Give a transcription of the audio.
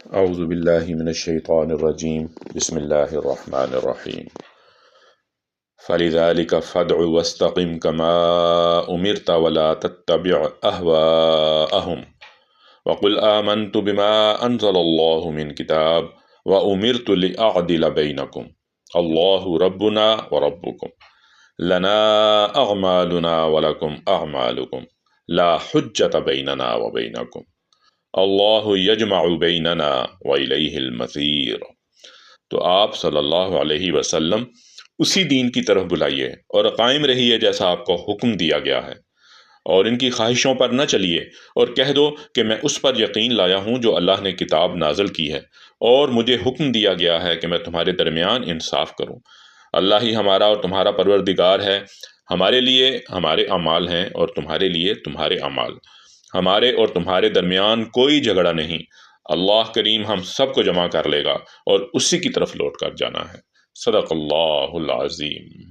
اعوذ باللہ من الشیطان الرجیم بسم اللہ الرحمن الرحیم فلذلك فادع واستقم كما امرت ولا تتبع اهواءهم وقل آمنت بما انزل الله من كتاب وامرت لاعدل بينكم الله ربنا وربكم لنا اعمالنا ولكم اعمالكم لا حجة بيننا وبينكم اللہ یجمع بیننا وإلیہ المصیر۔ تو آپ صلی اللہ علیہ وسلم اسی دین کی طرف بلائیے اور قائم رہیے جیسا آپ کو حکم دیا گیا ہے، اور ان کی خواہشوں پر نہ چلیے، اور کہہ دو کہ میں اس پر یقین لایا ہوں جو اللہ نے کتاب نازل کی ہے، اور مجھے حکم دیا گیا ہے کہ میں تمہارے درمیان انصاف کروں۔ اللہ ہی ہمارا اور تمہارا پروردگار ہے، ہمارے لیے ہمارے اعمال ہیں اور تمہارے لیے تمہارے اعمال، ہمارے اور تمہارے درمیان کوئی جھگڑا نہیں۔ اللہ کریم ہم سب کو جمع کر لے گا اور اسی کی طرف لوٹ کر جانا ہے۔ صدق اللہ العظیم۔